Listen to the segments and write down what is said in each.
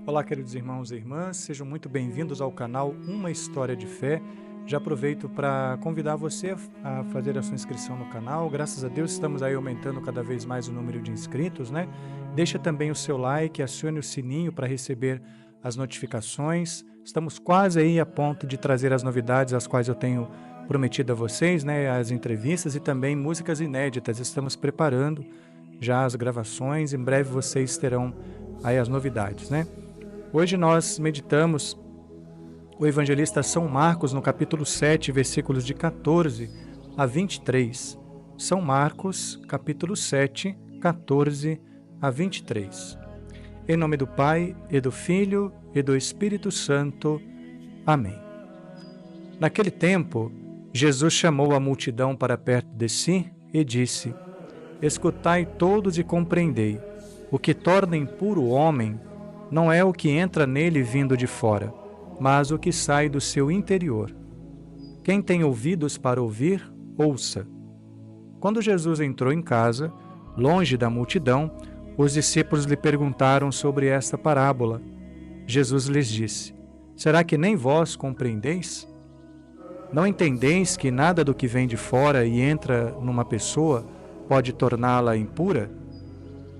Olá, queridos irmãos e irmãs, sejam muito bem-vindos ao canal Uma História de Fé. Já aproveito para convidar você a fazer a sua inscrição no canal. Graças a Deus estamos aí aumentando cada vez mais o número de inscritos, né? Deixa também o seu like, acione o sininho para receber as notificações. Estamos quase aí a ponto de trazer as novidades as quais eu tenho prometido a vocês, né? As entrevistas e também músicas inéditas. Estamos preparando já as gravações, em breve vocês terão aí as novidades, né? Hoje nós meditamos o evangelista São Marcos no capítulo 7, versículos de 14 a 23. São Marcos, capítulo 7, 14 a 23. Em nome do Pai, e do Filho, e do Espírito Santo. Amém. Naquele tempo, Jesus chamou a multidão para perto de si e disse: Escutai todos e compreendei. O que torna impuro o homem não é o que entra nele vindo de fora, mas o que sai do seu interior. Quem tem ouvidos para ouvir, ouça. Quando Jesus entrou em casa, longe da multidão, os discípulos lhe perguntaram sobre esta parábola. Jesus lhes disse: Será que nem vós compreendeis? Não entendeis que nada do que vem de fora e entra numa pessoa pode torná-la impura?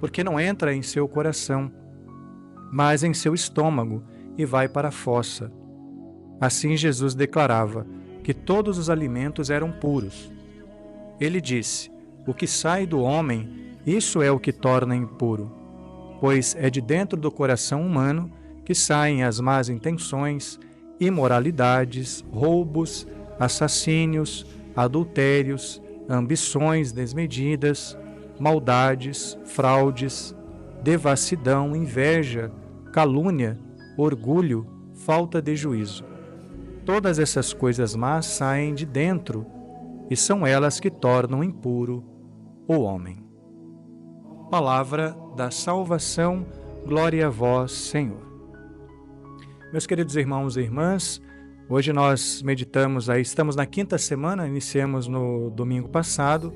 Porque não entra em seu coração, mas em seu estômago, e vai para a fossa. Assim Jesus declarava que todos os alimentos eram puros. Ele disse: O que sai do homem, isso é o que torna impuro, pois é de dentro do coração humano que saem as más intenções, imoralidades, roubos, assassínios, adultérios, ambições desmedidas, maldades, fraudes, devassidão, inveja, calúnia, orgulho, falta de juízo. Todas essas coisas más saem de dentro e são elas que tornam impuro o homem. Palavra da salvação, glória a vós, Senhor. Meus queridos irmãos e irmãs, hoje nós meditamos aí, estamos na quinta semana, iniciamos no domingo passado,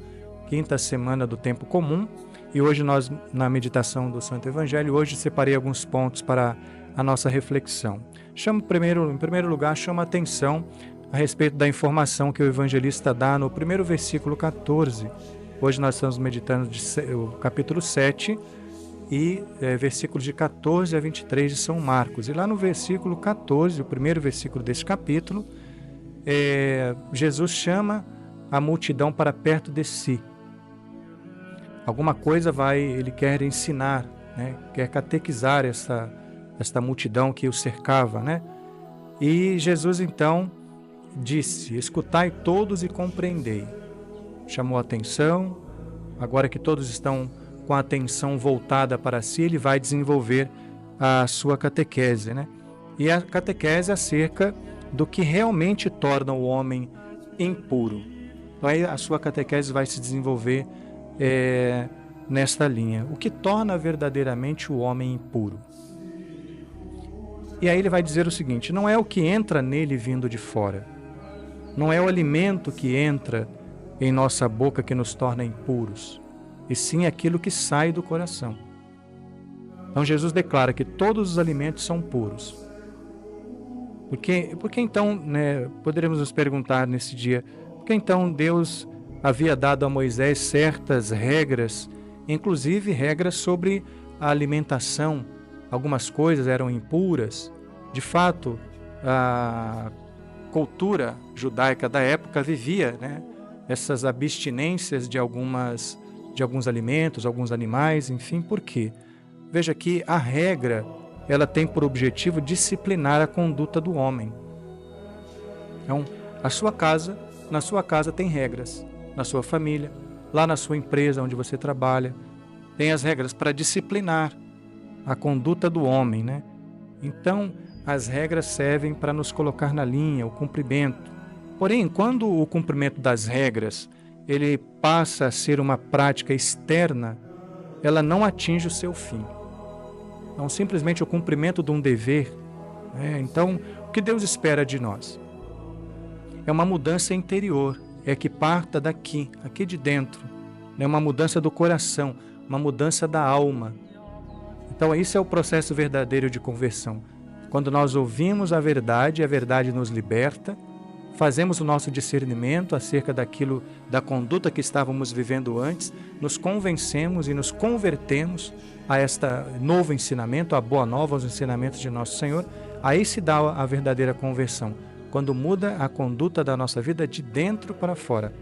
quinta semana do tempo comum, e hoje nós, na meditação do Santo Evangelho, hoje separei alguns pontos para a nossa reflexão. Em primeiro lugar, chama a atenção a respeito da informação que o evangelista dá no primeiro versículo 14. Hoje nós estamos meditando o capítulo 7 e versículos de 14 a 23 de São Marcos. E lá no versículo 14, o primeiro versículo deste capítulo, Jesus chama a multidão para perto de si. Alguma coisa ele quer ensinar, né? Quer catequizar esta multidão que o cercava, né? E Jesus então disse: Escutai todos e compreendei. Chamou a atenção. Agora que todos estão com a atenção voltada para si, ele vai desenvolver a sua catequese, né? E a catequese acerca do que realmente torna o homem impuro. Então aí a sua catequese vai se desenvolver nesta linha. O que torna verdadeiramente o homem impuro? E aí ele vai dizer o seguinte: não é o que entra nele vindo de fora, não é o alimento que entra em nossa boca que nos torna impuros, e sim aquilo que sai do coração. Então Jesus declara que todos os alimentos são puros. Porque então, né, poderemos nos perguntar nesse dia, por que então Deus havia dado a Moisés certas regras, inclusive regras sobre a alimentação? Algumas coisas eram impuras. De fato, a cultura judaica da época vivia, né, essas abstinências de alguns alimentos, alguns animais, enfim. Por quê? Veja que a regra, ela tem por objetivo disciplinar a conduta do homem. Então, na sua casa tem regras, na sua família, lá na sua empresa onde você trabalha, tem as regras para disciplinar a conduta do homem, né? Então, as regras servem para nos colocar na linha, o cumprimento. Porém, quando o cumprimento das regras ele passa a ser uma prática externa, ela não atinge o seu fim. Então, simplesmente o cumprimento de um dever, né? Então, o que Deus espera de nós? É uma mudança interior, é que parta daqui, aqui de dentro, né? Uma mudança do coração, uma mudança da alma. Então, isso é o processo verdadeiro de conversão. Quando nós ouvimos a verdade nos liberta, fazemos o nosso discernimento acerca daquilo, da conduta que estávamos vivendo antes, nos convencemos e nos convertemos a este novo ensinamento, a boa nova, aos ensinamentos de nosso Senhor. Aí se dá a verdadeira conversão, quando muda a conduta da nossa vida de dentro para fora.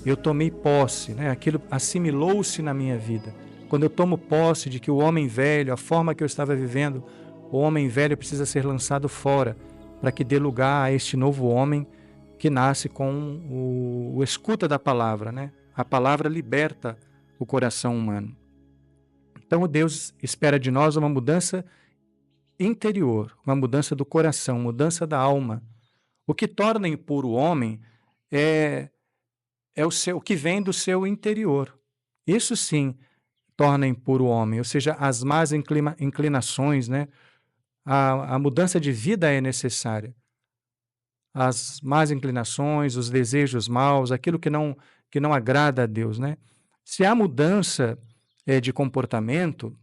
Eu tomei posse, aquilo assimilou-se na minha vida. Quando eu tomo posse de que o homem velho, a forma que eu estava vivendo, o homem velho precisa ser lançado fora, para que dê lugar a este novo homem que nasce com o escuta da palavra. A palavra liberta o coração humano. Então Deus espera de nós uma mudança interior, uma mudança do coração, mudança da alma. O que torna impuro o homem é o que vem do seu interior. Isso sim torna impuro o homem, ou seja, as más inclinações, a mudança de vida é necessária. As más inclinações, os desejos maus, aquilo que não agrada a Deus. Se há mudança de comportamento,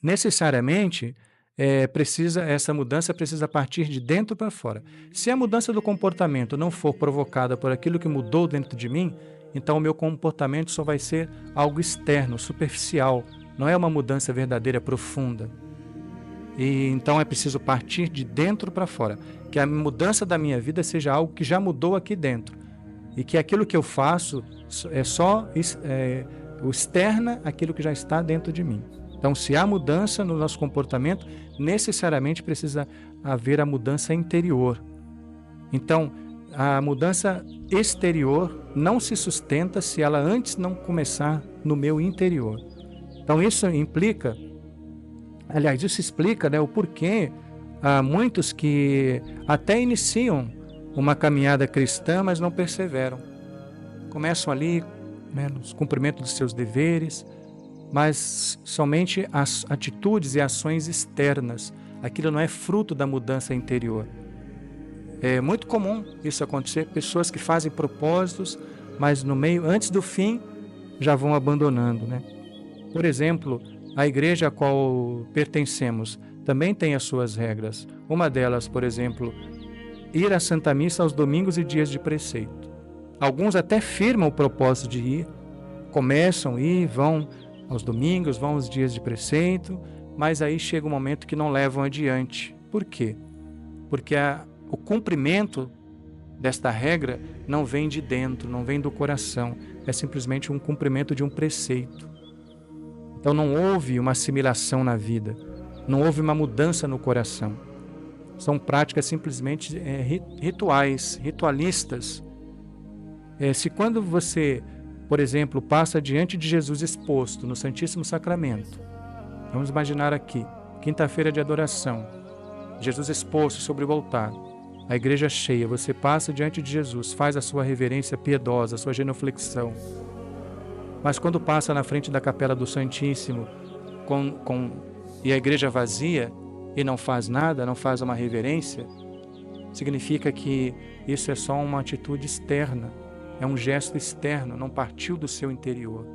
necessariamente essa mudança precisa partir de dentro para fora. Se a mudança do comportamento não for provocada por aquilo que mudou dentro de mim, então o meu comportamento só vai ser algo externo, superficial, não é uma mudança verdadeira, profunda. E então é preciso partir de dentro para fora, que a mudança da minha vida seja algo que já mudou aqui dentro, e que aquilo que eu faço é só o externa aquilo que já está dentro de mim. Então, se há mudança no nosso comportamento, necessariamente precisa haver a mudança interior. Então, a mudança exterior não se sustenta se ela antes não começar no meu interior. Então, isso implica, isso explica o porquê há muitos que até iniciam uma caminhada cristã, mas não perseveram. Começam ali, nos cumprimentos dos seus deveres, mas somente as atitudes e ações externas. Aquilo não é fruto da mudança interior. É muito comum isso acontecer, pessoas que fazem propósitos, mas no meio, antes do fim, já vão abandonando. Por exemplo, a igreja a qual pertencemos também tem as suas regras. Uma delas, por exemplo, ir à Santa Missa aos domingos e dias de preceito. Alguns até firmam o propósito de ir, começam a ir, vão aos domingos, vão aos dias de preceito, mas aí chega um momento que não levam adiante. Por quê? Porque o cumprimento desta regra não vem de dentro, não vem do coração, é simplesmente um cumprimento de um preceito. Então não houve uma assimilação na vida, não houve uma mudança no coração. São práticas simplesmente rituais, ritualistas. Se quando você, por exemplo, passa diante de Jesus exposto no Santíssimo Sacramento, vamos imaginar aqui, quinta-feira de adoração, Jesus exposto sobre o altar, a igreja cheia, você passa diante de Jesus, faz a sua reverência piedosa, a sua genuflexão. Mas quando passa na frente da capela do Santíssimo e a igreja vazia e não faz nada, não faz uma reverência, significa que isso é só uma atitude externa, é um gesto externo, não partiu do seu interior.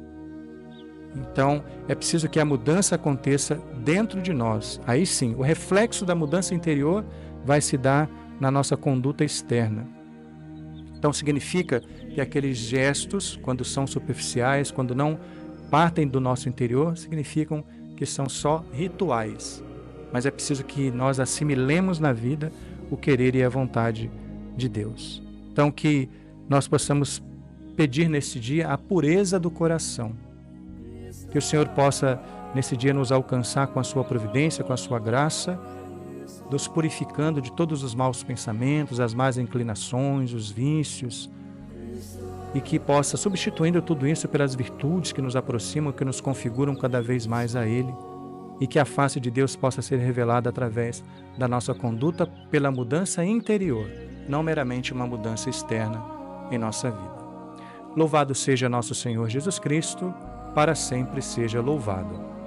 Então, é preciso que a mudança aconteça dentro de nós. Aí sim, o reflexo da mudança interior vai se dar na nossa conduta externa. Então, significa que aqueles gestos, quando são superficiais, quando não partem do nosso interior, significam que são só rituais. Mas é preciso que nós assimilemos na vida o querer e a vontade de Deus. Então, que nós possamos pedir nesse dia a pureza do coração. Que o Senhor possa, nesse dia, nos alcançar com a sua providência, com a sua graça, nos purificando de todos os maus pensamentos, as más inclinações, os vícios, e que possa, substituindo tudo isso pelas virtudes que nos aproximam, que nos configuram cada vez mais a Ele, e que a face de Deus possa ser revelada através da nossa conduta pela mudança interior, não meramente uma mudança externa em nossa vida. Louvado seja nosso Senhor Jesus Cristo, para sempre seja louvado.